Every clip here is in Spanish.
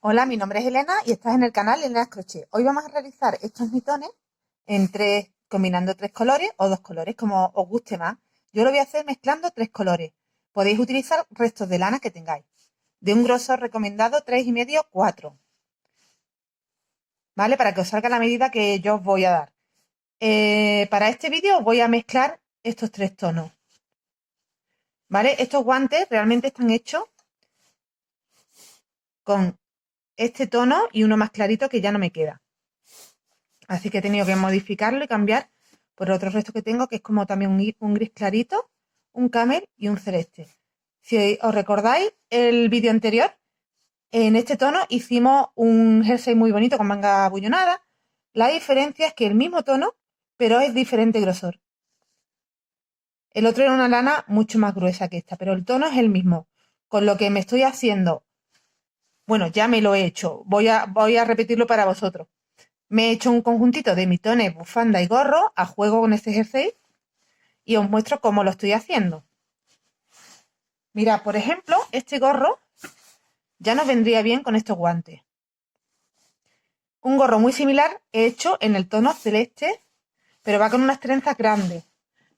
Hola, mi nombre es Elena y estás en el canal Elena Crochet. Hoy vamos a realizar estos mitones combinando tres colores o dos colores, como os guste más. Yo lo voy a hacer mezclando tres colores. Podéis utilizar restos de lana que tengáis. De un grosor recomendado 3,5, 4. ¿Vale? Para que os salga la medida que yo os voy a dar. Para este vídeo voy a mezclar estos tres tonos. ¿Vale? Estos guantes realmente están hechos con este tono y uno más clarito que ya no me queda. Así que he tenido que modificarlo y cambiar por otro resto que tengo, que es como también un gris clarito, un camel y un celeste. Si os recordáis el vídeo anterior, en este tono hicimos un jersey muy bonito con manga abullonada. La diferencia es que el mismo tono, pero es diferente grosor. El otro era una lana mucho más gruesa que esta, pero el tono es el mismo. Con lo que me estoy haciendo, bueno, ya me lo he hecho, voy a repetirlo para vosotros. Me he hecho un conjuntito de mitones, bufanda y gorro a juego con este jersey y os muestro cómo lo estoy haciendo. Mira, por ejemplo, este gorro ya nos vendría bien con estos guantes. Un gorro muy similar hecho en el tono celeste, pero va con unas trenzas grandes.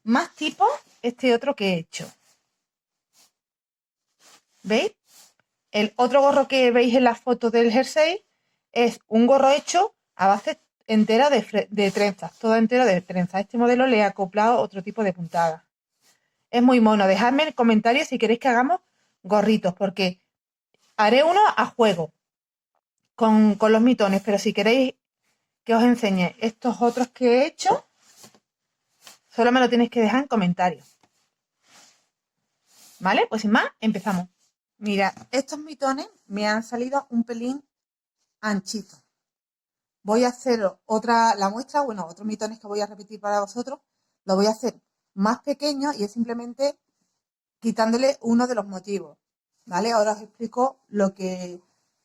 Más tipo este otro que he hecho. ¿Veis? El otro gorro que veis en la foto del jersey es un gorro hecho a base entera de trenzas, todo entero de trenzas. Este modelo le he acoplado otro tipo de puntada. Es muy mono. Dejadme en comentarios si queréis que hagamos gorritos, porque haré uno a juego con los mitones, pero si queréis que os enseñe estos otros que he hecho, solo me lo tenéis que dejar en comentarios. ¿Vale? Pues sin más, empezamos. Mira, estos mitones me han salido un pelín anchitos. Voy a hacer la muestra, bueno, otros mitones que voy a repetir para vosotros, lo voy a hacer más pequeño y es simplemente quitándole uno de los motivos. ¿Vale? Ahora os explico lo que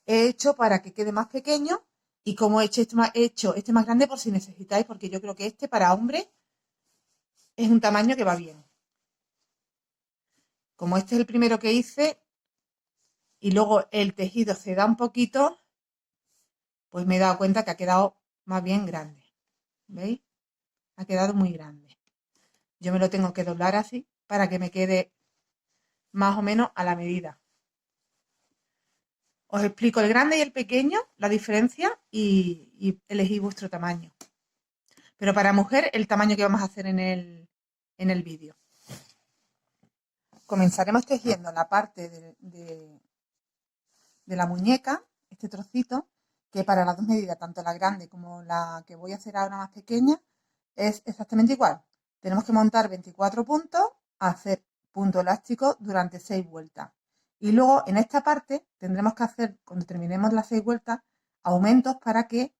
he hecho para que quede más pequeño y cómo he hecho este más grande por si necesitáis, porque yo creo que este para hombre es un tamaño que va bien. Como este es el primero que hice y luego el tejido se da un poquito, pues me he dado cuenta que ha quedado más bien grande. ¿Veis? Ha quedado muy grande. Yo me lo tengo que doblar así para que me quede más o menos a la medida. Os explico el grande y el pequeño, la diferencia y elegí vuestro tamaño. Pero para mujer, el tamaño que vamos a hacer en el vídeo. Comenzaremos tejiendo la parte de la muñeca, este trocito, que para las dos medidas, tanto la grande como la que voy a hacer ahora más pequeña, es exactamente igual. Tenemos que montar 24 puntos, hacer punto elástico durante 6 vueltas. Y luego en esta parte tendremos que hacer, cuando terminemos las 6 vueltas, aumentos para que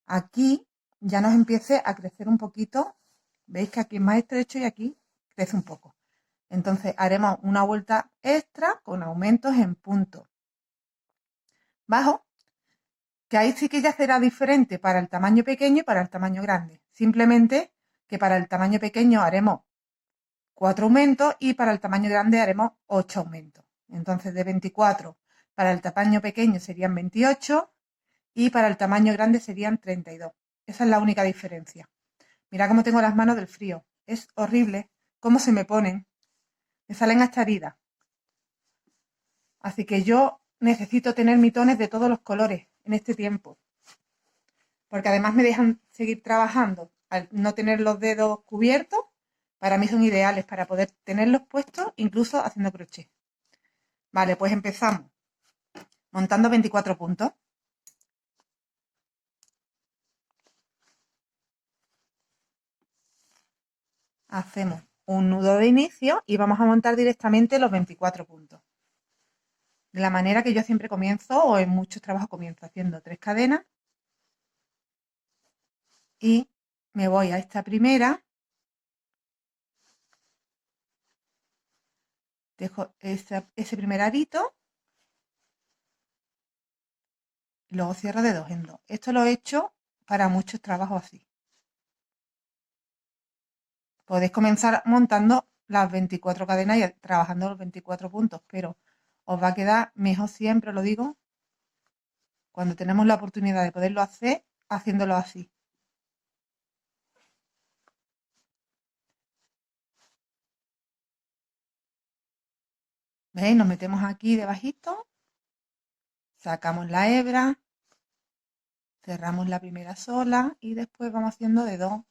aquí ya nos empiece a crecer un poquito. Veis que aquí es más estrecho y aquí crece un poco. Entonces haremos una vuelta extra con aumentos en puntos bajos, que ahí sí que ya será diferente para el tamaño pequeño y para el tamaño grande. Simplemente que para el tamaño pequeño haremos 4 aumentos y para el tamaño grande haremos 8 aumentos. Entonces de 24 para el tamaño pequeño serían 28 y para el tamaño grande serían 32. Esa es la única diferencia. Mira cómo tengo las manos del frío. Es horrible cómo se me ponen. Me salen hasta heridas. Así que yo necesito tener mitones de todos los colores en este tiempo. Porque además me dejan seguir trabajando. Al no tener los dedos cubiertos, para mí son ideales para poder tenerlos puestos, incluso haciendo crochet. Vale, pues empezamos montando 24 puntos. Hacemos un nudo de inicio y vamos a montar directamente los 24 puntos. De la manera que yo siempre comienzo, o en muchos trabajos comienzo haciendo 3 cadenas. Y me voy a esta primera. Dejo ese primer arito. Y luego cierro de 2 en 2. Esto lo he hecho para muchos trabajos así. Podéis comenzar montando las 24 cadenas y trabajando los 24 puntos, pero os va a quedar mejor siempre, lo digo, cuando tenemos la oportunidad de poderlo hacer, haciéndolo así. ¿Veis? Nos metemos aquí debajito, sacamos la hebra, cerramos la primera sola y después vamos haciendo de 2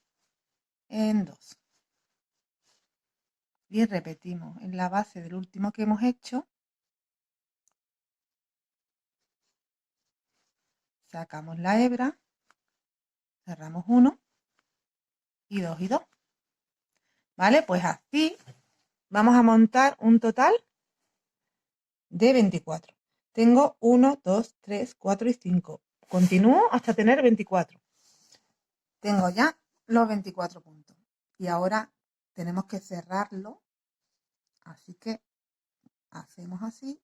en 2. Y repetimos en la base del último que hemos hecho, sacamos la hebra, cerramos 1 y 2 y 2. ¿Vale? Pues así vamos a montar un total de 24. Tengo 1, 2, 3, 4 y 5. Continúo hasta tener 24. Tengo ya los 24 puntos. Y ahora tenemos que cerrarlo. Así que hacemos así.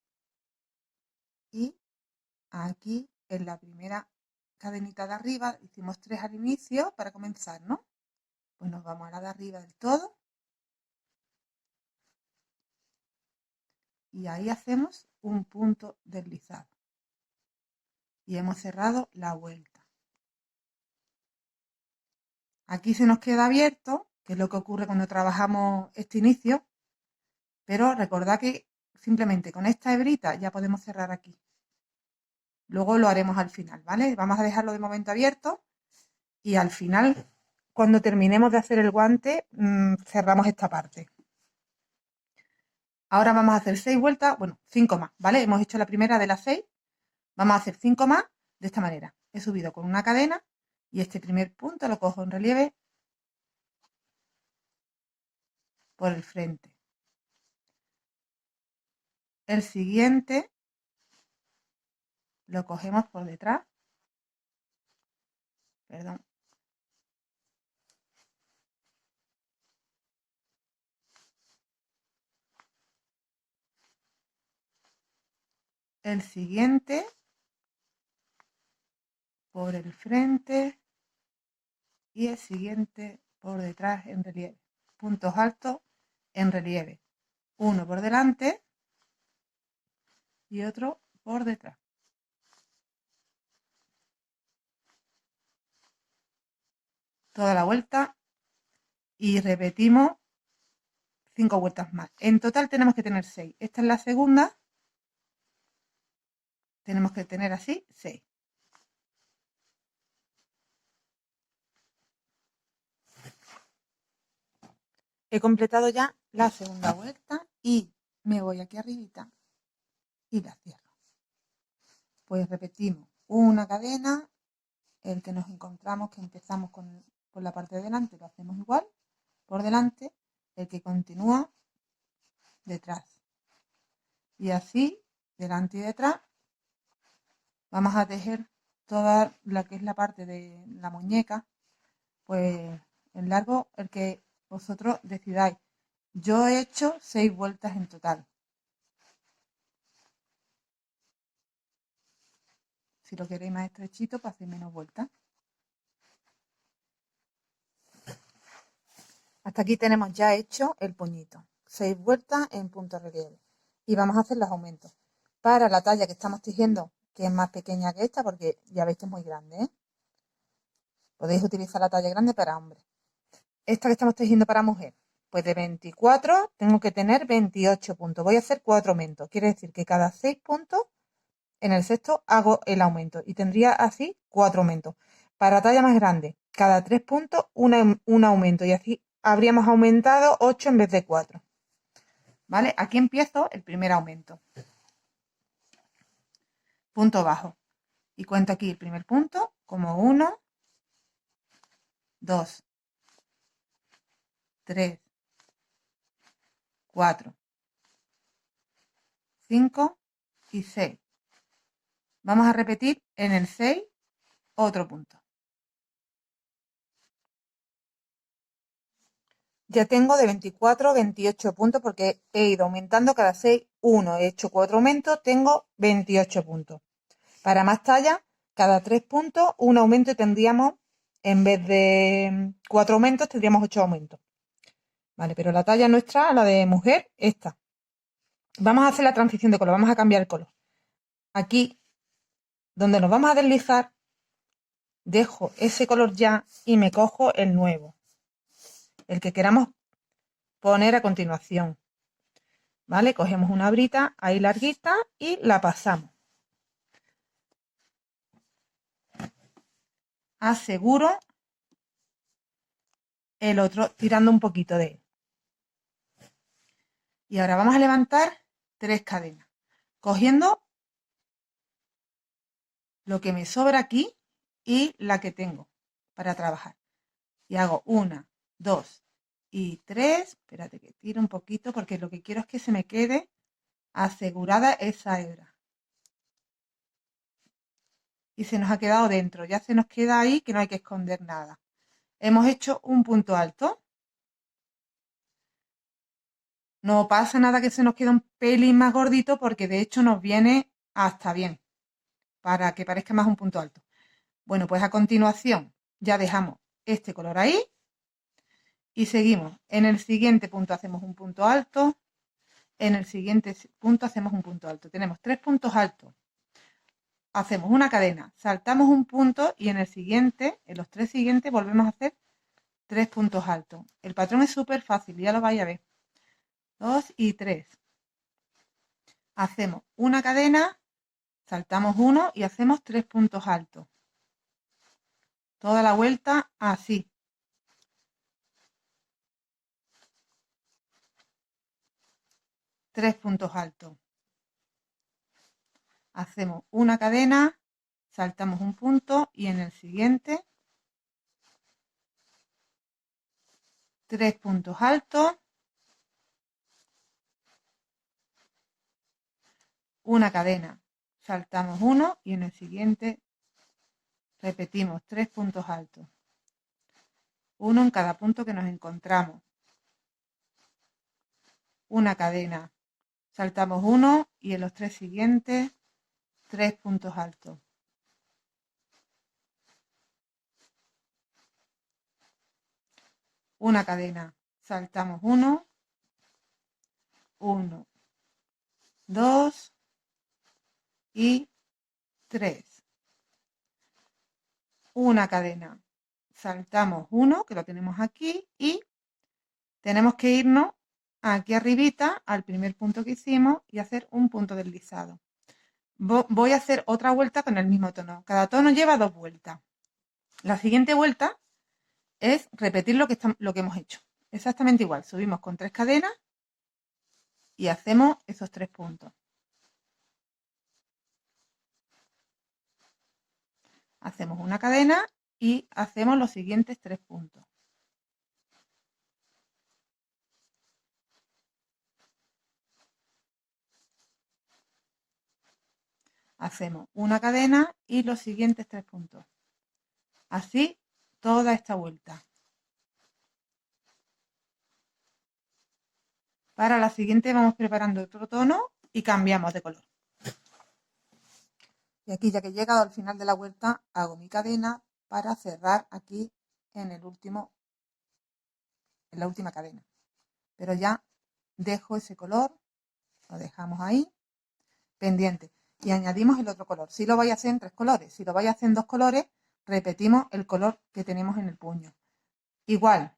Y aquí en la primera cadenita de arriba hicimos 3 al inicio para comenzar, ¿no? Pues nos vamos a la de arriba del todo. Y ahí hacemos un punto deslizado. Y hemos cerrado la vuelta. Aquí se nos queda abierto, que es lo que ocurre cuando trabajamos este inicio, pero recordad que simplemente con esta hebrita ya podemos cerrar aquí. Luego lo haremos al final, ¿vale? Vamos a dejarlo de momento abierto y al final, cuando terminemos de hacer el guante, cerramos esta parte. Ahora vamos a hacer 6 vueltas, bueno, 5 más, ¿vale? Hemos hecho la primera de las 6, vamos a hacer 5 más de esta manera. He subido con una cadena y este primer punto lo cojo en relieve por el frente. El siguiente lo cogemos por detrás, perdón. El siguiente por el frente y el siguiente por detrás en relieve. Puntos altos en relieve. Uno por delante y otro por detrás. Toda la vuelta y repetimos 5 vueltas más. En total tenemos que tener 6. Esta es la segunda. Tenemos que tener así 6. He completado ya la segunda vuelta y me voy aquí arribita y la cierro. Pues repetimos una cadena, el que nos encontramos, que empezamos por la parte de delante, lo hacemos igual, por delante, el que continúa detrás. Y así, delante y detrás, vamos a tejer toda la que es la parte de la muñeca, pues el largo, el que vosotros decidáis. Yo he hecho 6 vueltas en total. Si lo queréis más estrechito, pues hacéis menos vueltas. Hasta aquí tenemos ya hecho el puñito. 6 vueltas en punto relieve. Y vamos a hacer los aumentos. Para la talla que estamos tejiendo, que es más pequeña que esta, porque ya veis que es muy grande, ¿eh? Podéis utilizar la talla grande para hombres. Esta que estamos tejiendo para mujer, pues de 24 tengo que tener 28 puntos. Voy a hacer 4 aumentos. Quiere decir que cada 6 puntos, en el sexto hago el aumento. Y tendría así 4 aumentos. Para talla más grande, cada 3 puntos un aumento. Y así habríamos aumentado 8 en vez de 4. ¿Vale? Aquí empiezo el primer aumento. Punto bajo. Y cuento aquí el primer punto como 1, 2, 3, 4, 5 y 6. Vamos a repetir en el 6 otro punto. Ya tengo de 24 28 puntos porque he ido aumentando cada 6, 1. He hecho 4 aumentos, tengo 28 puntos. Para más talla, cada 3 puntos, un aumento y tendríamos, en vez de 4 aumentos, tendríamos 8 aumentos. Vale, pero la talla nuestra, la de mujer, esta. Vamos a hacer la transición de color, vamos a cambiar el color. Aquí donde nos vamos a deslizar, dejo ese color ya y me cojo el nuevo, el que queramos poner a continuación, ¿vale? Cogemos una brita ahí larguita y la pasamos. Aseguro el otro tirando un poquito de él. Y ahora vamos a levantar 3 cadenas, cogiendo lo que me sobra aquí y la que tengo para trabajar. Y hago 1, 2 y 3. Espérate que tiro un poquito porque lo que quiero es que se me quede asegurada esa hebra. Y se nos ha quedado dentro, ya se nos queda ahí que no hay que esconder nada. Hemos hecho un punto alto. No pasa nada que se nos quede un pelín más gordito porque de hecho nos viene hasta bien, para que parezca más un punto alto. Bueno, pues a continuación ya dejamos este color ahí y seguimos. En el siguiente punto hacemos un punto alto, en el siguiente punto hacemos un punto alto. Tenemos 3 puntos altos. Hacemos una cadena, saltamos un punto y en el siguiente, en los 3 siguientes, volvemos a hacer 3 puntos altos. El patrón es súper fácil, ya lo vais a ver. 2 y 3. Hacemos una cadena, saltamos uno y hacemos 3 puntos altos. Toda la vuelta así. Tres puntos altos. Hacemos una cadena, saltamos un punto y en el siguiente 3 puntos altos, una cadena, saltamos uno y en el siguiente repetimos 3 puntos altos, uno en cada punto que nos encontramos, una cadena, saltamos uno y en los 3 siguientes 3 puntos altos. Una cadena, saltamos uno, 1, 2 y 3. Una cadena, saltamos uno, que lo tenemos aquí, y tenemos que irnos aquí arribita al primer punto que hicimos y hacer un punto deslizado. Voy a hacer otra vuelta con el mismo tono. Cada tono lleva 2 vueltas. La siguiente vuelta es repetir lo que hemos hecho. Exactamente igual. Subimos con 3 cadenas y hacemos esos 3 puntos. Hacemos una cadena y hacemos los siguientes 3 puntos. Hacemos una cadena y los siguientes 3 puntos. Así toda esta vuelta. Para la siguiente vamos preparando otro tono y cambiamos de color. Y aquí, ya que he llegado al final de la vuelta, hago mi cadena para cerrar aquí en la última cadena. Pero ya dejo ese color, lo dejamos ahí, pendiente. Y añadimos el otro color. Si lo vais a hacer en 3 colores, si lo vais a hacer en 2 colores, repetimos el color que tenemos en el puño. Igual,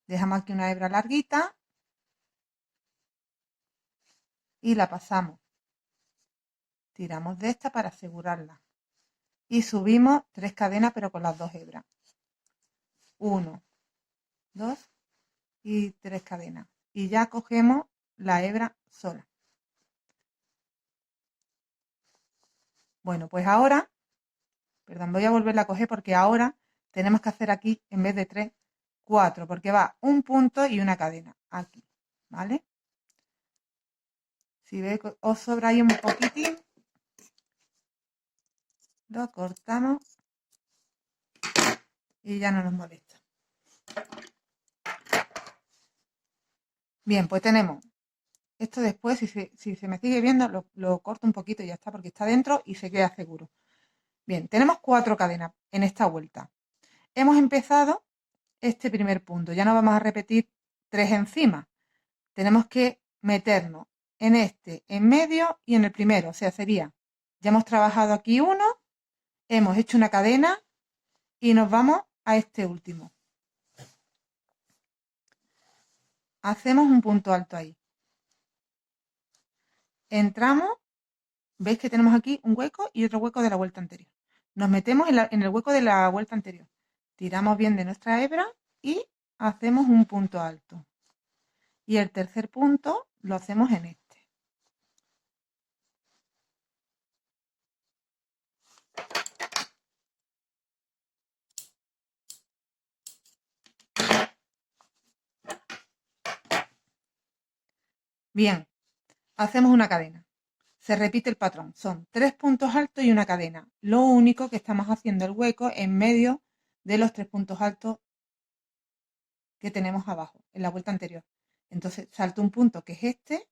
dejamos aquí una hebra larguita y la pasamos. Tiramos de esta para asegurarla. Y subimos 3 cadenas, pero con las 2 hebras. 1, 2 y 3 cadenas. Y ya cogemos la hebra sola. Bueno, pues ahora, perdón, voy a volverla a coger porque ahora tenemos que hacer aquí, en vez de 3, 4, porque va un punto y una cadena aquí, ¿vale? Si veis que os sobra ahí un poquitín, lo cortamos y ya no nos molesta. Bien, pues tenemos esto después, si se me sigue viendo, lo corto un poquito y ya está, porque está dentro y se queda seguro. Bien, tenemos 4 cadenas en esta vuelta. Hemos empezado este primer punto, ya no vamos a repetir 3 encima. Tenemos que meternos en este, en medio y en el primero, o sea, sería Ya hemos trabajado aquí uno, hemos hecho una cadena y nos vamos a este último. Hacemos un punto alto ahí. Entramos, veis que tenemos aquí un hueco y otro hueco de la vuelta anterior. Nos metemos en el hueco de la vuelta anterior. Tiramos bien de nuestra hebra y hacemos un punto alto. Y el tercer punto lo hacemos en este. Bien, hacemos una cadena. Se repite el patrón. Son 3 puntos altos y una cadena. Lo único que estamos haciendo el hueco en medio de los 3 puntos altos que tenemos abajo, en la vuelta anterior. Entonces salto un punto que es este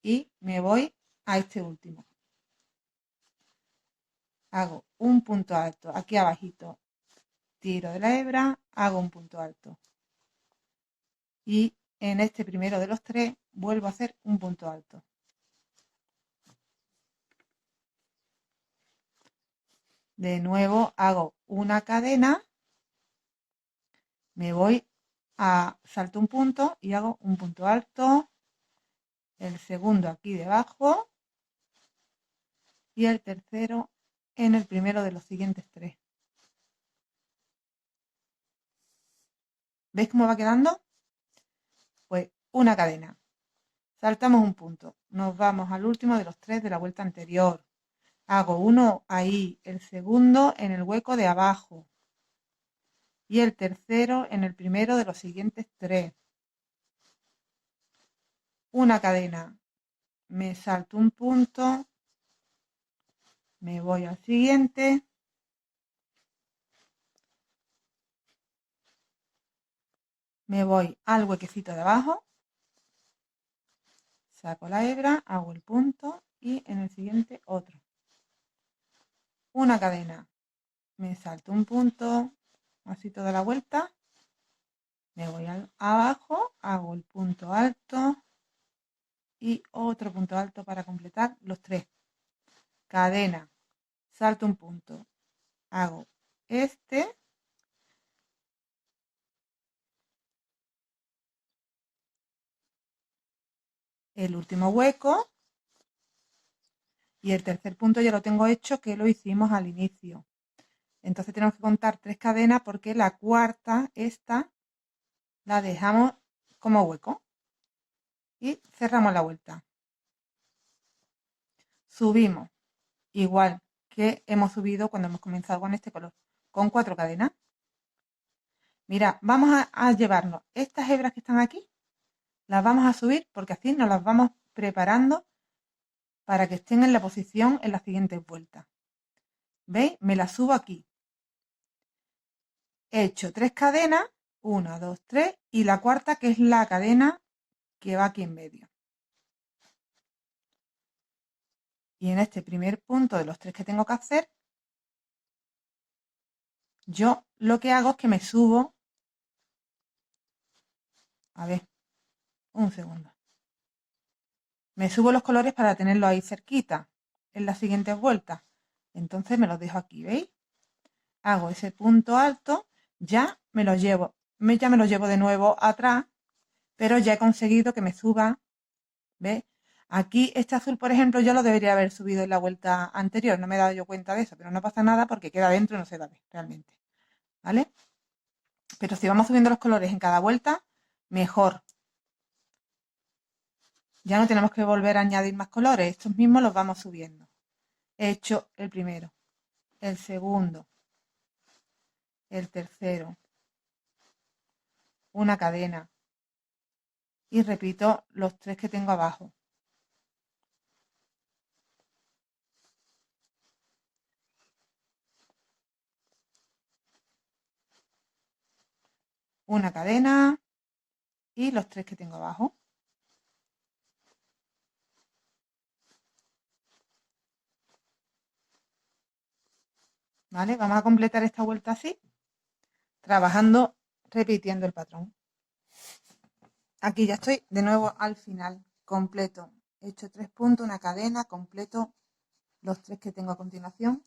y me voy a este último. Hago un punto alto aquí abajito, tiro de la hebra, hago un punto alto. Y en este primero de los 3 vuelvo a hacer un punto alto. De nuevo hago una cadena, me voy a salto un punto y hago un punto alto, el segundo aquí debajo y el tercero en el primero de los siguientes 3. ¿Veis cómo va quedando? Pues una cadena. Saltamos un punto, nos vamos al último de los 3 de la vuelta anterior. Hago uno ahí, el segundo en el hueco de abajo y el tercero en el primero de los siguientes 3. Una cadena, me salto un punto, me voy al siguiente, me voy al huequecito de abajo, saco la hebra, hago el punto y en el siguiente otro. Una cadena, me salto un punto, así toda la vuelta, me voy abajo, hago el punto alto y otro punto alto para completar los 3. Cadena, salto un punto, hago este, el último hueco y el tercer punto ya lo tengo hecho, que lo hicimos al inicio. Entonces tenemos que contar 3 cadenas porque la cuarta, esta, la dejamos como hueco y cerramos la vuelta. Subimos igual que hemos subido cuando hemos comenzado con este color, con 4 cadenas. Mira, vamos a llevarnos estas hebras que están aquí, las vamos a subir porque así nos las vamos preparando para que estén en la posición en las siguientes vueltas. ¿Veis? Me las subo aquí. He hecho 3 cadenas, 1, 2, 3 y la cuarta que es la cadena que va aquí en medio. Y en este primer punto de los 3 que tengo que hacer, yo lo que hago es que me subo, a ver, un segundo, me subo los colores para tenerlos ahí cerquita en las siguientes vueltas. Entonces me los dejo aquí, ¿veis? Hago ese punto alto, ya me lo llevo de nuevo atrás, pero ya he conseguido que me suba, ¿ves? Aquí este azul, por ejemplo, yo lo debería haber subido en la vuelta anterior, no me he dado yo cuenta de eso, pero no pasa nada porque queda dentro y no se va a ver realmente, ¿vale? Pero si vamos subiendo los colores en cada vuelta, mejor. Ya no tenemos que volver a añadir más colores, estos mismos los vamos subiendo. He hecho el primero, el segundo, el tercero, una cadena y repito los 3 que tengo abajo. Una cadena y los 3 que tengo abajo. ¿Vale? Vamos a completar esta vuelta así, trabajando, repitiendo el patrón. Aquí ya estoy de nuevo al final, completo. He hecho 3 puntos, una cadena, completo los 3 que tengo a continuación.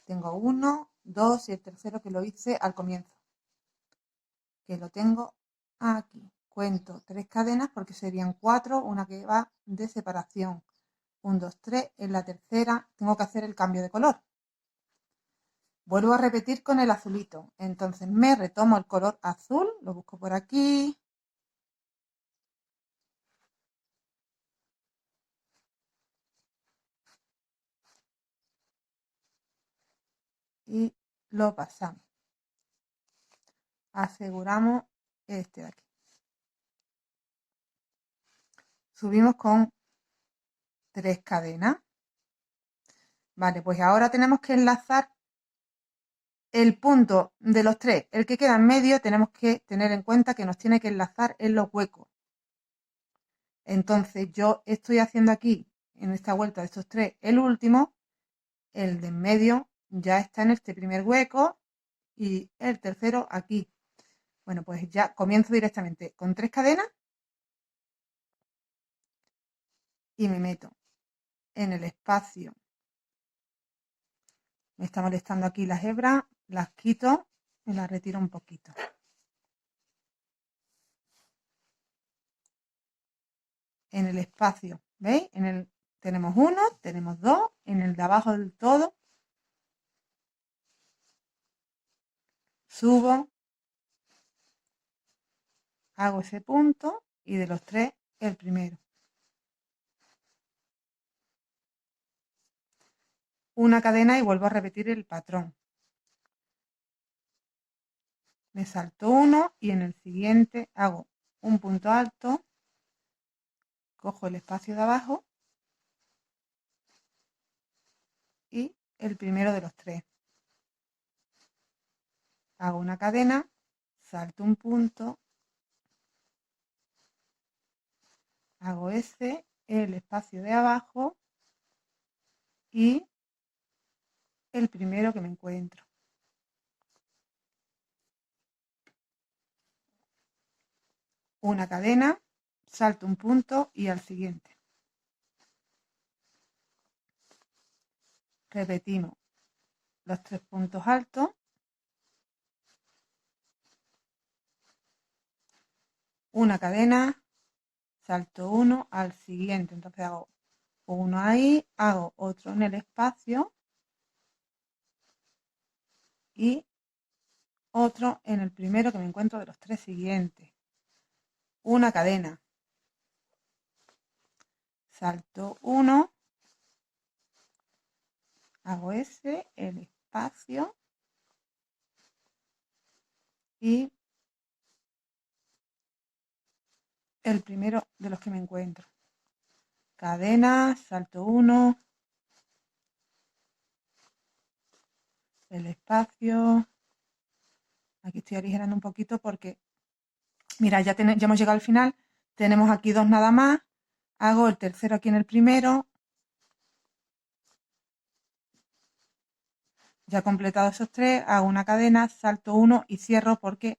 Tengo 1, 2 y el tercero que lo hice al comienzo, que lo tengo aquí. Cuento 3 cadenas porque serían 4, una que va de separación. 1, 2, 3. En la tercera tengo que hacer el cambio de color. Vuelvo a repetir con el azulito. Entonces me retomo el color azul, lo busco por aquí. Y lo pasamos. Aseguramos este de aquí. Subimos con 3 cadenas. Vale, pues ahora tenemos que enlazar el punto de los 3, el que queda en medio, tenemos que tener en cuenta que nos tiene que enlazar en los huecos. Entonces yo estoy haciendo aquí, en esta vuelta de estos 3, el último, el de en medio ya está en este primer hueco y el tercero aquí. Bueno, pues ya comienzo directamente con 3 cadenas y me meto en el espacio. Me está molestando aquí las hebras, las quito y las retiro un poquito. En el espacio, ¿veis? Tenemos 1, tenemos 2, en el de abajo del todo subo, hago ese punto y de los 3 el primero. Una cadena y vuelvo a repetir el patrón. Me salto 1 y en el siguiente hago un punto alto, cojo el espacio de abajo y el primero de los 3. Hago una cadena, salto un punto, hago ese, el espacio de abajo y el primero que me encuentro. Una cadena, salto un punto y al siguiente. Repetimos los 3 puntos altos. Una cadena, salto 1 al siguiente. Entonces hago uno ahí, hago otro en el espacio y otro en el primero que me encuentro de los 3 siguientes. Una cadena, salto 1, hago ese, el espacio y el primero de los que me encuentro. Cadena, salto 1, el espacio. Aquí estoy aligerando un poquito porque, mira, ya hemos llegado al final. Tenemos aquí 2 nada más. Hago el tercero aquí en el primero. Ya he completado esos 3, hago una cadena, salto 1 y cierro porque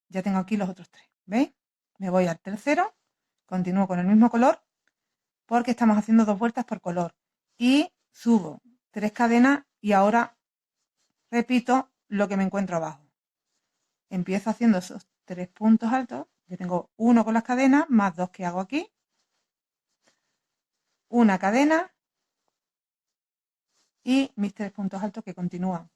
ya tengo aquí los otros 3. ¿Veis? Me voy al tercero, continúo con el mismo color porque estamos haciendo 2 vueltas por color. Y subo 3 cadenas y ahora repito lo que me encuentro abajo. Empiezo haciendo esos 3 puntos altos. Yo tengo 1 con las cadenas, más 2 que hago aquí. Una cadena y mis 3 puntos altos que continúan.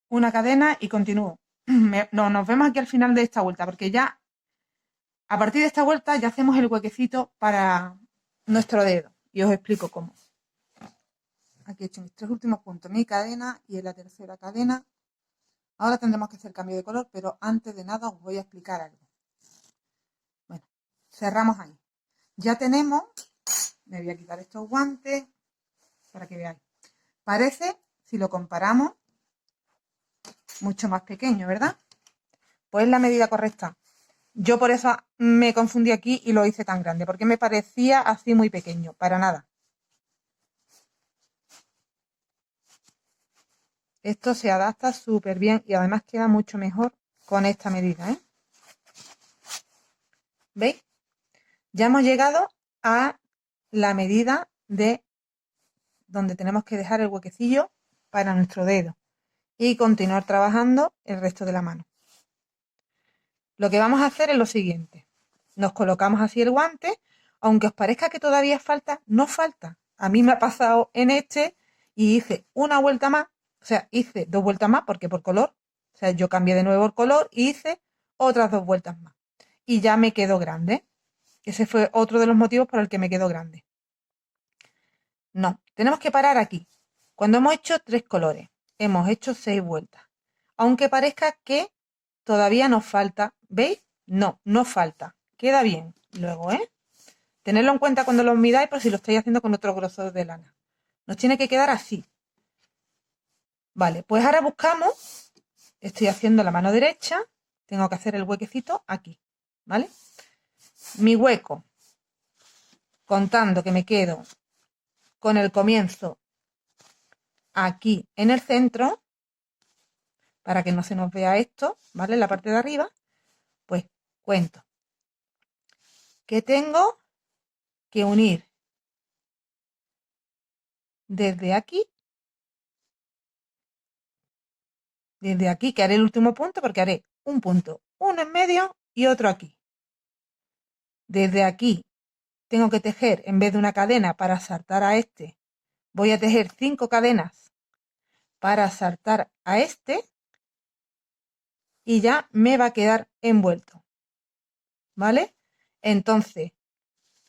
Una cadena y continúo. Nos vemos aquí al final de esta vuelta porque ya a partir de esta vuelta ya hacemos el huequecito para nuestro dedo y os explico cómo. Aquí he hecho mis 3 últimos puntos, mi cadena y en la tercera cadena. Ahora tendremos que hacer cambio de color, pero antes de nada os voy a explicar algo. Bueno, cerramos ahí. Ya tenemos, me voy a quitar estos guantes para que veáis. Parece, si lo comparamos, mucho más pequeño, ¿verdad? Pues es la medida correcta. Yo por eso me confundí aquí y lo hice tan grande, porque me parecía así muy pequeño, para nada. Esto se adapta súper bien y además queda mucho mejor con esta medida, ¿eh? ¿Veis? Ya hemos llegado a la medida de donde tenemos que dejar el huequecillo para nuestro dedo y continuar trabajando el resto de la mano. Lo que vamos a hacer es lo siguiente. Nos colocamos así el guante, aunque os parezca que todavía falta, no falta. A mí me ha pasado en este y hice una vuelta más, o sea, hice 2 vueltas más porque por color, o sea, yo cambié de nuevo el color y hice otras 2 vueltas más. Y ya me quedó grande. Ese fue otro de los motivos por el que me quedó grande. No, tenemos que parar aquí. Cuando hemos hecho 3 colores, hemos hecho 6 vueltas. Aunque parezca que todavía nos falta, ¿veis? No, no falta. Queda bien luego, ¿eh? Tenedlo en cuenta cuando lo midáis por si lo estáis haciendo con otro grosor de lana. Nos tiene que quedar así. Vale, pues ahora buscamos, estoy haciendo la mano derecha, tengo que hacer el huequecito aquí, ¿vale? Mi hueco, contando que me quedo con el comienzo aquí en el centro, para que no se nos vea esto, ¿vale? La parte de arriba, pues cuento que tengo que unir desde aquí que haré el último punto porque haré un punto, uno en medio y otro aquí. Desde aquí tengo que tejer, en vez de una cadena para saltar a este, voy a tejer 5 cadenas para saltar a este y ya me va a quedar envuelto, ¿vale? Entonces,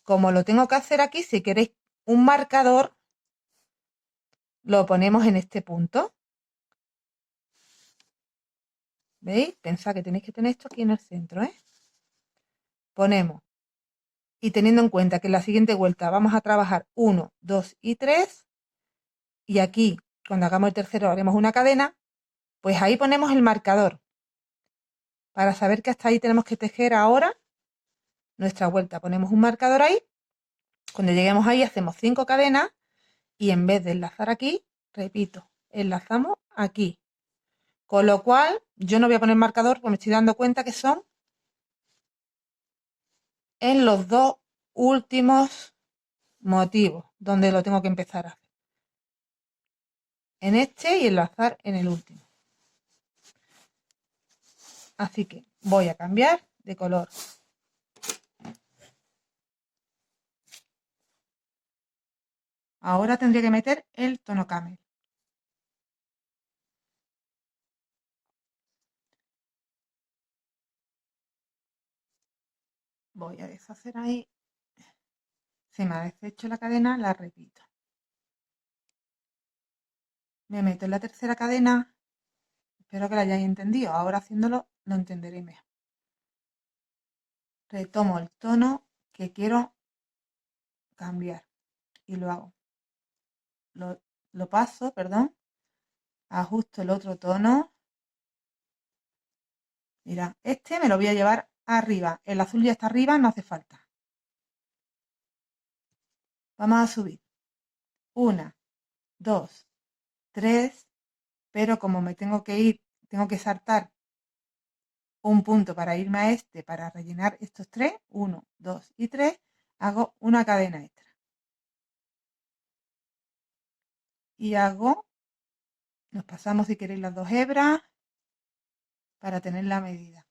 como lo tengo que hacer aquí, si queréis un marcador, lo ponemos en este punto. ¿Veis? Pensad que tenéis que tener esto aquí en el centro, ¿eh? Ponemos, y teniendo en cuenta que en la siguiente vuelta vamos a trabajar 1, 2 y 3, y aquí, cuando hagamos el tercero, haremos una cadena, pues ahí ponemos el marcador, para saber que hasta ahí tenemos que tejer ahora nuestra vuelta. Ponemos un marcador ahí, cuando lleguemos ahí hacemos 5 cadenas, y en vez de enlazar aquí, repito, enlazamos aquí. Con lo cual, yo no voy a poner marcador porque me estoy dando cuenta que son en los 2 últimos motivos donde lo tengo que empezar a hacer. En este y enlazar en el último. Así que voy a cambiar de color. Ahora tendría que meter el tono camel. Voy a deshacer ahí. Se me ha deshecho la cadena, la repito. Me meto en la tercera cadena. Espero que la hayáis entendido. Ahora haciéndolo lo entenderéis mejor. Retomo el tono que quiero cambiar y lo hago. Lo paso, perdón. Ajusto el otro tono. Mira, este me lo voy a llevar arriba. El azul ya está arriba, no hace falta. Vamos a subir. 1, 2, 3, pero como me tengo que ir, tengo que saltar un punto para irme a este, para rellenar estos 3, 1, 2 y 3, hago una cadena extra. Y hago, nos pasamos si queréis las 2 hebras para tener la medida.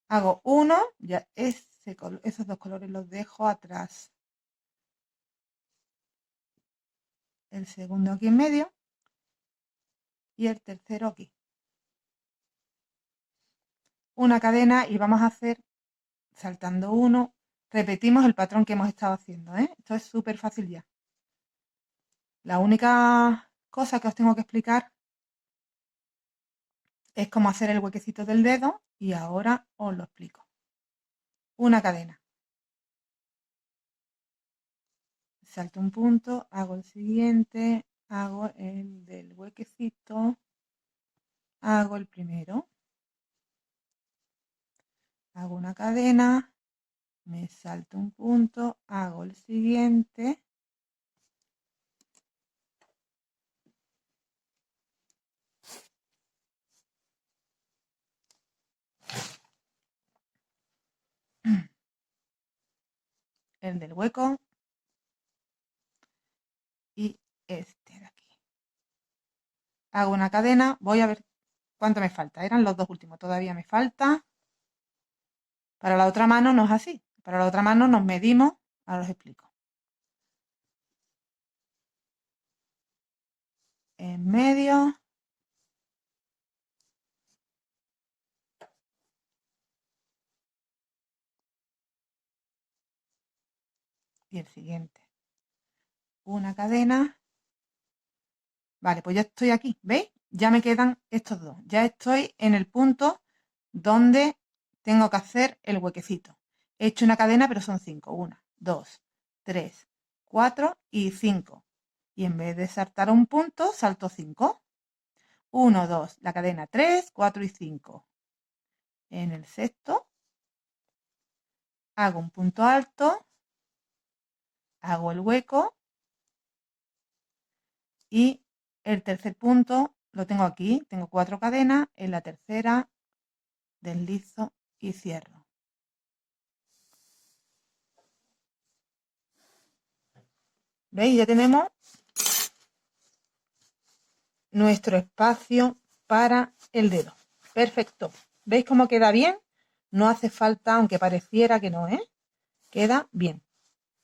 Hago uno, ya esos 2 colores los dejo atrás. El segundo aquí en medio y el tercero aquí. Una cadena y vamos a hacer, saltando uno, repetimos el patrón que hemos estado haciendo, ¿eh? Esto es súper fácil ya. La única cosa que os tengo que explicar es cómo hacer el huequecito del dedo y ahora os lo explico. Una cadena. Salto un punto, hago el siguiente, hago el del huequecito, hago el primero, hago una cadena, me salto un punto, hago el siguiente, el del hueco y este de aquí. Hago una cadena, voy a ver cuánto me falta. Eran los dos últimos, todavía me falta. Para la otra mano no es así. Para la otra mano nos medimos, ahora os explico. En medio. Y el siguiente. Una cadena. Vale, pues ya estoy aquí, ¿veis? Ya me quedan estos dos. Ya estoy en el punto donde tengo que hacer el huequecito. He hecho una cadena, pero son 5. 1, 2, 3, 4 y 5. Y en vez de saltar un punto, salto 5. 1, 2, la cadena 3, 4 y 5. En el sexto, hago un punto alto, hago el hueco y el tercer punto lo tengo aquí. Tengo 4 cadenas, en la tercera deslizo y cierro. ¿Veis? Ya tenemos nuestro espacio para el dedo. Perfecto. ¿Veis cómo queda bien? No hace falta, aunque pareciera que no, ¿eh? Queda bien.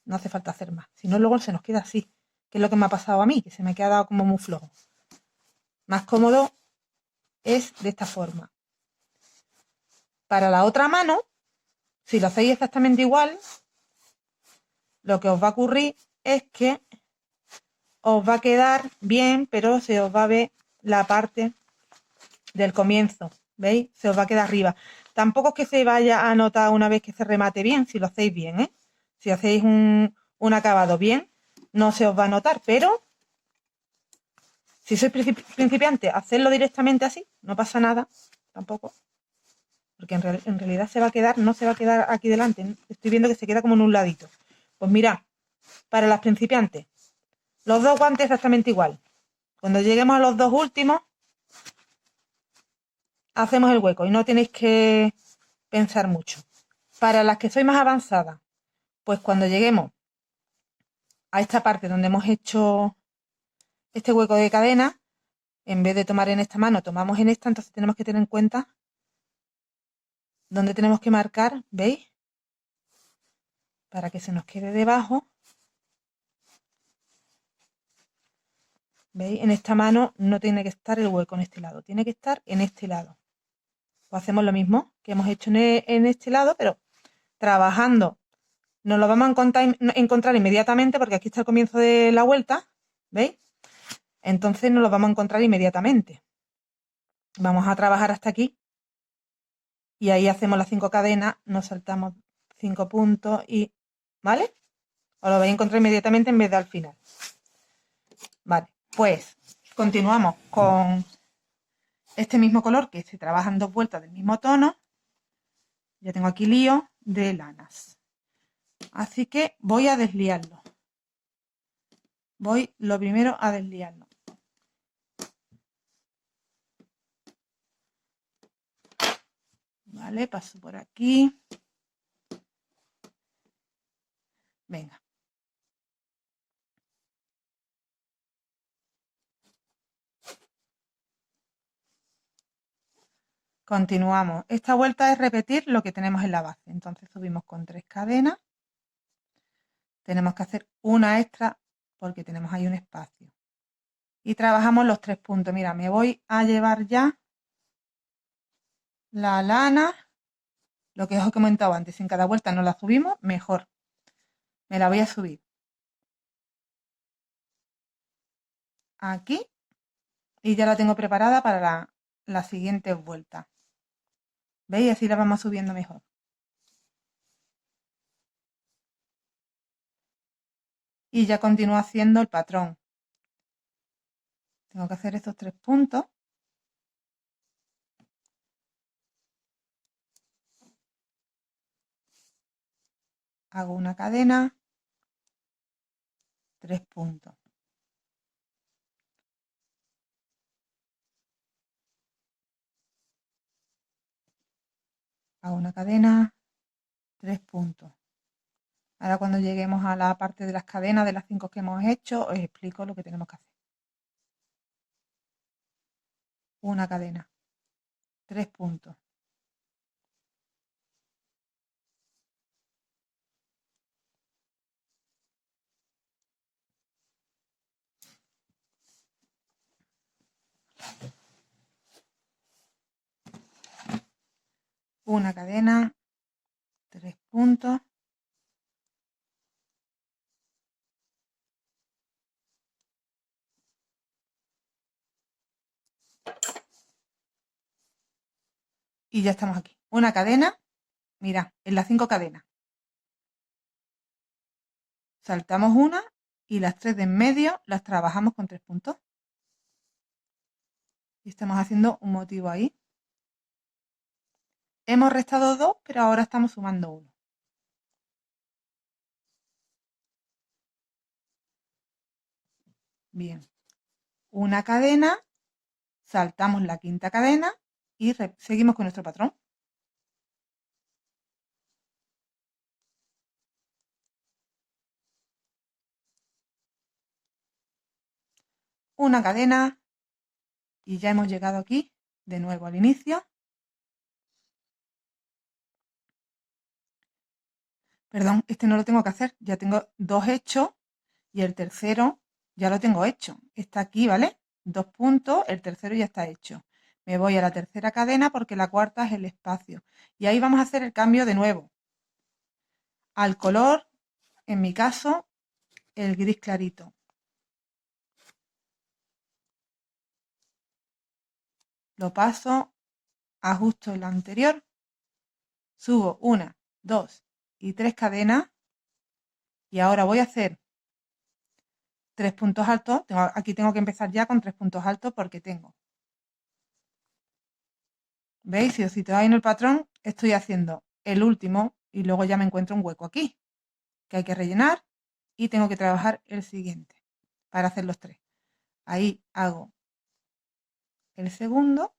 No hace falta hacer más. Si no, luego se nos queda así. Que es lo que me ha pasado a mí, que se me ha quedado como muy flojo. Más cómodo es de esta forma. Para la otra mano, si lo hacéis exactamente igual, lo que os va a ocurrir es que os va a quedar bien, pero se os va a ver la parte del comienzo, ¿veis? Se os va a quedar arriba. Tampoco es que se vaya a notar una vez que se remate bien, si lo hacéis bien, ¿eh? Si hacéis un acabado bien, no se os va a notar, pero si sois principiante, hacedlo directamente así, no pasa nada, tampoco. Porque en realidad se va a quedar, no se va a quedar aquí delante. Estoy viendo que se queda como en un ladito. Pues mirad, para las principiantes, los dos guantes exactamente igual. Cuando lleguemos a los dos últimos, hacemos el hueco y no tenéis que pensar mucho. Para las que sois más avanzadas, pues cuando lleguemos a esta parte donde hemos hecho este hueco de cadena, en vez de tomar en esta mano, tomamos en esta, entonces tenemos que tener en cuenta dónde tenemos que marcar, ¿veis? Para que se nos quede debajo. ¿Veis? En esta mano no tiene que estar el hueco en este lado, tiene que estar en este lado. Pues hacemos lo mismo que hemos hecho en este lado, pero trabajando. Nos lo vamos a encontrar inmediatamente porque aquí está el comienzo de la vuelta, ¿veis? Entonces nos lo vamos a encontrar inmediatamente. Vamos a trabajar hasta aquí y ahí hacemos las 5 cadenas, nos saltamos 5 puntos y, ¿vale? Os lo vais a encontrar inmediatamente en vez de al final. Vale, pues continuamos con este mismo color que se trabaja en 2 vueltas del mismo tono. Ya tengo aquí lío de lanas. Así que voy a desliarlo. Voy lo primero a desliarlo. Vale, paso por aquí. Venga. Continuamos. Esta vuelta es repetir lo que tenemos en la base. Entonces subimos con 3 cadenas. Tenemos que hacer una extra porque tenemos ahí un espacio. Y trabajamos los 3 puntos. Mira, me voy a llevar ya la lana. Lo que os he comentado antes, si en cada vuelta no la subimos, mejor. Me la voy a subir aquí y ya la tengo preparada para la siguiente vuelta. ¿Veis? Así la vamos subiendo mejor. Y ya continúo haciendo el patrón. Tengo que hacer estos 3 puntos. Hago una cadena, 3 puntos. Hago una cadena, 3 puntos. Ahora cuando lleguemos a la parte de las cadenas de las 5 que hemos hecho, os explico lo que tenemos que hacer. Una cadena, 3 puntos. Una cadena, 3 puntos. Y ya estamos aquí. Una cadena, mira, en las 5 cadenas. Saltamos una y las 3 de en medio las trabajamos con 3 puntos. Y estamos haciendo un motivo ahí. Hemos restado 2, pero ahora estamos sumando 1. Bien. Una cadena, saltamos la quinta cadena y seguimos con nuestro patrón. Una cadena y ya hemos llegado aquí de nuevo al inicio. Perdón, este no lo tengo que hacer, ya tengo 2 hechos y el tercero ya lo tengo hecho. Está aquí, ¿vale? 2 puntos, el tercero ya está hecho. Me voy a la tercera cadena porque la cuarta es el espacio. Y ahí vamos a hacer el cambio de nuevo. Al color, en mi caso, el gris clarito. Lo paso, ajusto el anterior, subo 1, 2 y 3 cadenas y ahora voy a hacer 3 puntos altos. Aquí tengo que empezar ya con 3 puntos altos porque tengo. ¿Veis? Si os situáis en el patrón, estoy haciendo el último y luego ya me encuentro un hueco aquí que hay que rellenar y tengo que trabajar el siguiente para hacer los 3. Ahí hago el segundo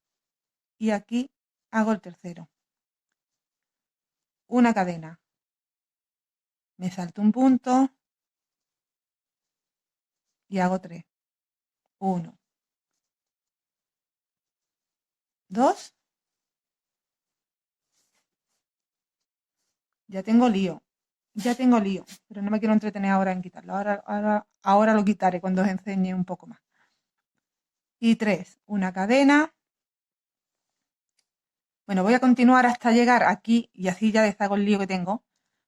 y aquí hago el tercero. Una cadena. Me salto un punto y hago 3. 1, 2. Ya tengo lío. Ya tengo lío, pero no me quiero entretener ahora en quitarlo. Ahora lo quitaré cuando os enseñe un poco más. Y 3, una cadena. Bueno, voy a continuar hasta llegar aquí y así ya deshago el lío que tengo,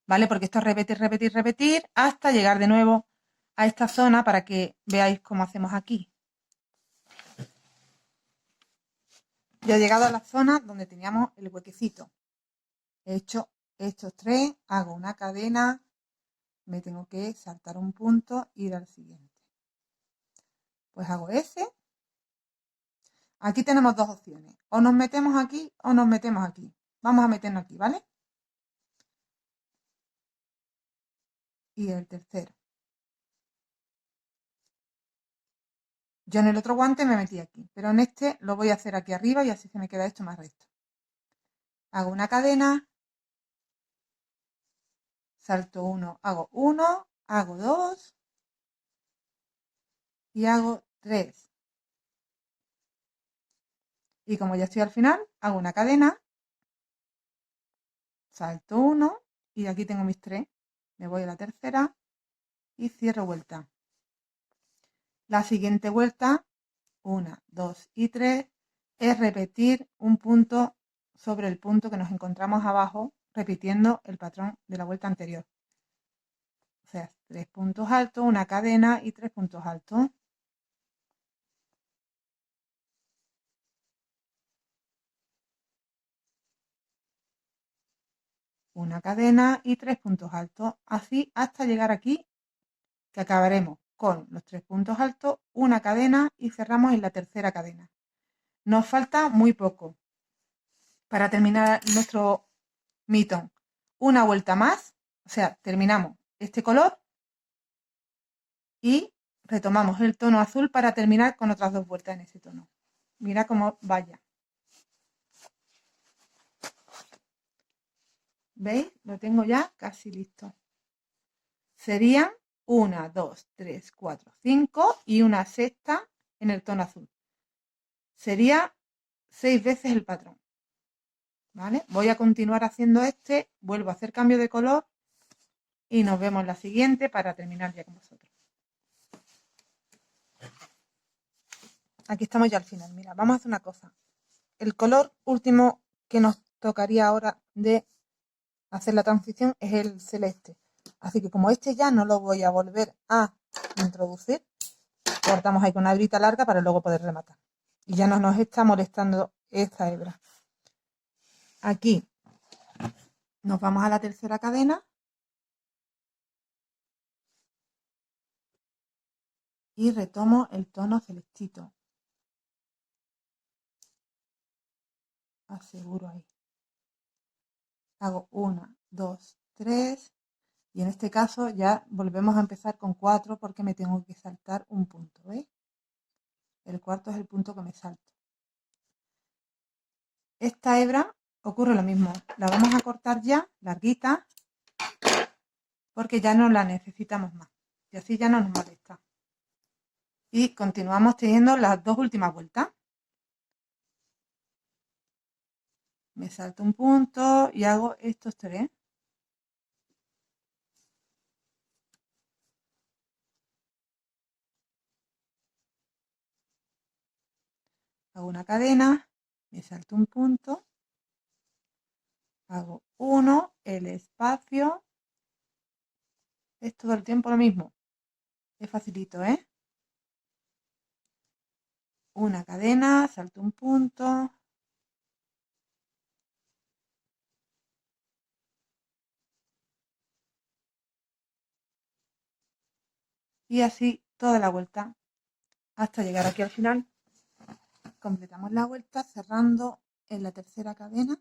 ¿vale? Porque esto es repetir, repetir, repetir hasta llegar de nuevo a esta zona para que veáis cómo hacemos aquí. Ya he llegado a la zona donde teníamos el huequecito. He hecho estos 3, hago una cadena, me tengo que saltar un punto e ir al siguiente. Pues hago ese. Aquí tenemos 2 opciones. O nos metemos aquí o nos metemos aquí. Vamos a meternos aquí, ¿vale? Y el tercero. Yo en el otro guante me metí aquí, pero en este lo voy a hacer aquí arriba y así se me queda esto más recto. Hago una cadena, salto 1, hago 1, hago 2 y hago 3. Y como ya estoy al final, hago una cadena, salto 1 y aquí tengo mis 3. Me voy a la tercera y cierro vuelta. La siguiente vuelta, 1, 2 y 3, es repetir un punto sobre el punto que nos encontramos abajo, repitiendo el patrón de la vuelta anterior. O sea, 3 puntos altos, una cadena y 3 puntos altos. Una cadena y 3 puntos altos. Así hasta llegar aquí, que acabaremos con los 3 puntos altos, una cadena y cerramos en la tercera cadena. Nos falta muy poco para terminar nuestro mitón. Una vuelta más, o sea, terminamos este color y retomamos el tono azul para terminar con otras 2 vueltas en ese tono. Mira cómo vaya. ¿Veis? Lo tengo ya casi listo. serían 1, 2, 3, 4, 5 y una sexta en el tono azul. Sería 6 veces el patrón. ¿Vale? Voy a continuar haciendo este, vuelvo a hacer cambio de color y nos vemos en la siguiente para terminar ya con vosotros. Aquí estamos ya al final. Mira, vamos a hacer una cosa. El color último que nos tocaría ahora de hacer la transición es el celeste. Así que como este ya no lo voy a volver a introducir, cortamos ahí con una hebrita larga para luego poder rematar. Y ya no nos está molestando esta hebra. Aquí nos vamos a la tercera cadena y retomo el tono celestito. Aseguro ahí. Hago 1, 2, 3 y en este caso ya volvemos a empezar con 4 porque me tengo que saltar un punto, ¿veis? El cuarto es el punto que me salto. Esta hebra ocurre lo mismo, la vamos a cortar ya, larguita, porque ya no la necesitamos más y así ya no nos molesta. Y continuamos teniendo las dos últimas vueltas. Me salto un punto y hago estos 3. Hago una cadena, me salto un punto, hago 1, el espacio, es todo el tiempo lo mismo. Es facilito, ¿eh? Una cadena, salto un punto. Y así toda la vuelta hasta llegar aquí al final. Completamos la vuelta cerrando en la tercera cadena.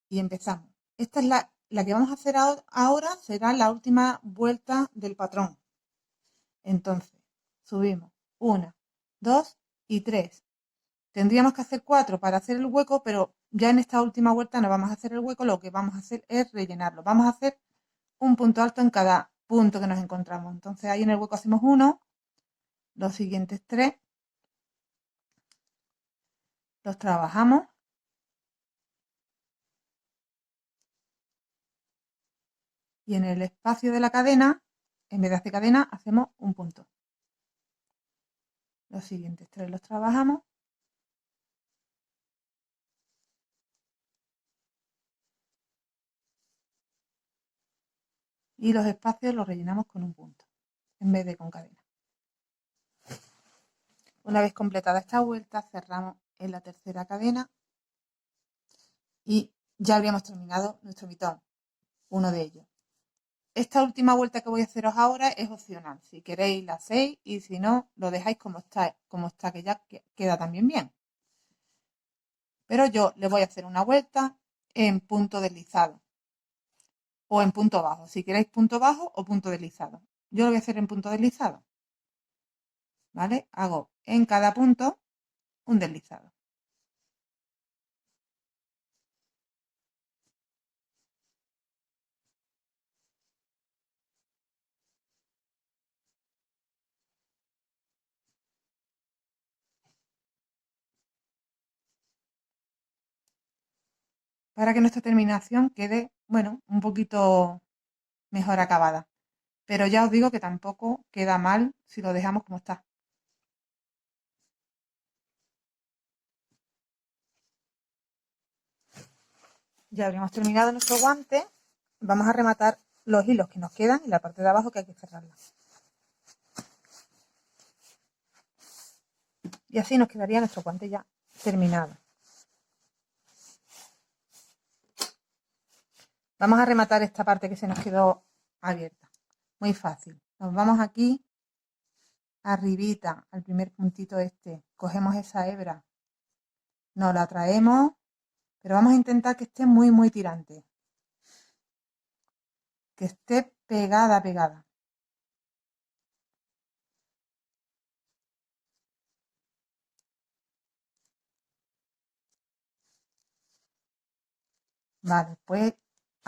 Y empezamos. Esta es la que vamos a hacer ahora, será la última vuelta del patrón. Entonces, subimos 1, 2 y 3. Tendríamos que hacer 4 para hacer el hueco, pero ya en esta última vuelta no vamos a hacer el hueco, lo que vamos a hacer es rellenarlo. Vamos a hacer un punto alto en cada punto que nos encontramos. Entonces ahí en el hueco hacemos 1, los siguientes 3, los trabajamos y en el espacio de la cadena, en vez de hacer cadena, hacemos un punto. Los siguientes 3 los trabajamos. Y los espacios los rellenamos con un punto, en vez de con cadena. Una vez completada esta vuelta, cerramos en la tercera cadena y ya habríamos terminado nuestro mitón, uno de ellos. Esta última vuelta que voy a haceros ahora es opcional. Si queréis la hacéis y si no, lo dejáis como está, que ya queda también bien. Pero yo le voy a hacer una vuelta en punto deslizado o en punto bajo. Si queréis punto bajo o punto deslizado. Yo lo voy a hacer en punto deslizado. ¿Vale? Hago en cada punto un deslizado. Para que nuestra terminación quede, bueno, un poquito mejor acabada. Pero ya os digo que tampoco queda mal si lo dejamos como está. Ya habríamos terminado nuestro guante. Vamos a rematar los hilos que nos quedan y la parte de abajo que hay que cerrarla. Y así nos quedaría nuestro guante ya terminado. Vamos a rematar esta parte que se nos quedó abierta. Muy fácil. Nos vamos aquí, arribita, al primer puntito este. Cogemos esa hebra, nos la traemos, pero vamos a intentar que esté muy, muy tirante. Que esté pegada, pegada. Vale, pues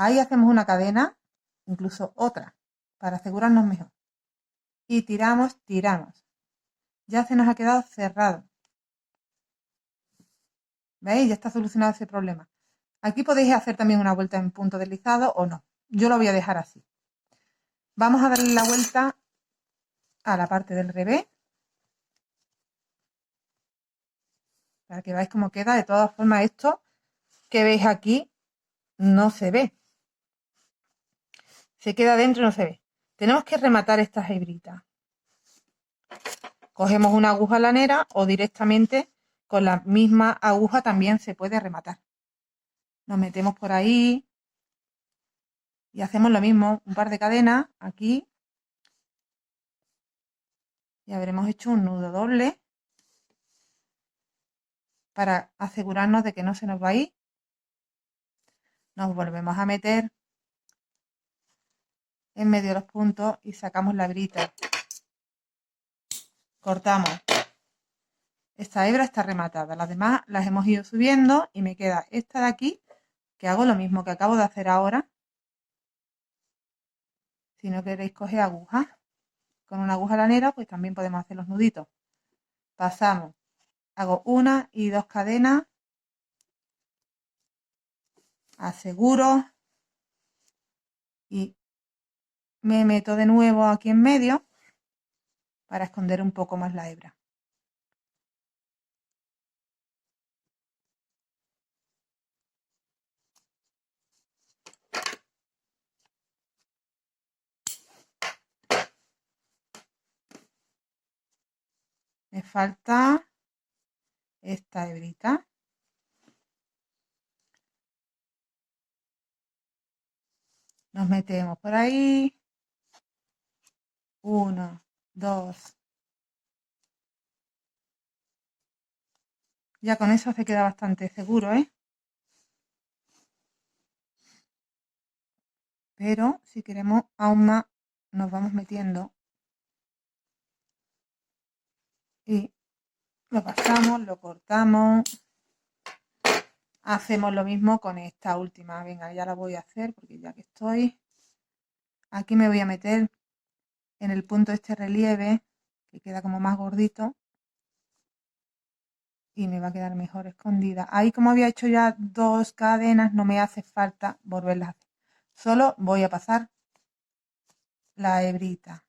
Ahí hacemos una cadena, incluso otra, para asegurarnos mejor. Y tiramos, tiramos. Ya se nos ha quedado cerrado. ¿Veis? Ya está solucionado ese problema. Aquí podéis hacer también una vuelta en punto deslizado o no. Yo lo voy a dejar así. Vamos a darle la vuelta a la parte del revés. Para que veáis cómo queda. De todas formas, esto que veis aquí no se ve. Se queda dentro y no se ve. Tenemos que rematar estas hebritas. Cogemos una aguja lanera o directamente con la misma aguja también se puede rematar. Nos metemos por ahí y hacemos lo mismo, un par de cadenas aquí. Y habremos hecho un nudo doble para asegurarnos de que no se nos va a ir. Nos volvemos a meter en medio de los puntos y sacamos la hebrita. Cortamos. Esta hebra está rematada. Las demás las hemos ido subiendo y me queda esta de aquí, que hago lo mismo que acabo de hacer ahora. Si no queréis coger agujas, con una aguja lanera, pues también podemos hacer los nuditos. Pasamos. Hago una y dos cadenas. Aseguro. Y me meto de nuevo aquí en medio para esconder un poco más la hebra. Me falta esta hebrita. Nos metemos por ahí. 1, 2. Ya con eso se queda bastante seguro, ¿eh? Pero si queremos aún más, nos vamos metiendo y lo pasamos, lo cortamos. Hacemos lo mismo con esta última. Venga, ya la voy a hacer porque ya que estoy. Aquí me voy a meter en el punto este relieve, que queda como más gordito. Y me va a quedar mejor escondida. Ahí como había hecho ya dos cadenas, no me hace falta volverlas a hacer. Solo voy a pasar la hebrita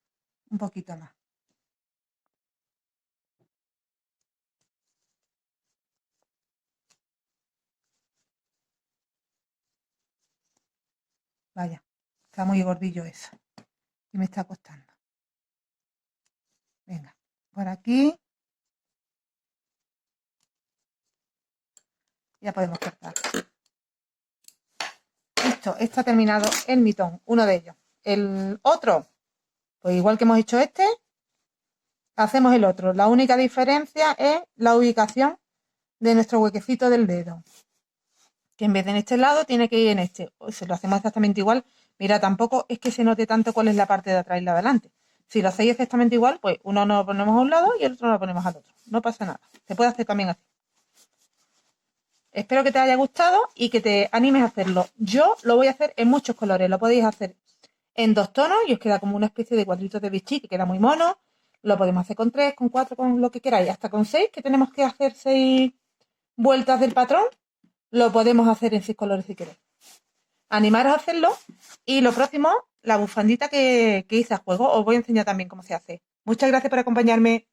un poquito más. Vaya, está muy gordillo eso. Y me está costando. Venga, por aquí. Ya podemos cortar. Listo, está terminado el mitón, uno de ellos. El otro, pues igual que hemos hecho este, hacemos el otro. La única diferencia es la ubicación de nuestro huequecito del dedo. Que en vez de en este lado, tiene que ir en este. Si lo hacemos exactamente igual, mira, tampoco es que se note tanto cuál es la parte de atrás y la de adelante. Si lo hacéis exactamente igual, pues uno lo ponemos a un lado y el otro lo ponemos al otro. No pasa nada. Se puede hacer también así. Espero que te haya gustado y que te animes a hacerlo. Yo lo voy a hacer en muchos colores. Lo podéis hacer en 2 tonos y os queda como una especie de cuadritos de bichí que queda muy mono. Lo podemos hacer con 3, con 4, con lo que queráis. Hasta con 6, que tenemos que hacer 6 vueltas del patrón. Lo podemos hacer en 6 colores si queréis. Animaros a hacerlo. Y lo próximo, la bufandita que hice a juego. Os voy a enseñar también cómo se hace. Muchas gracias por acompañarme.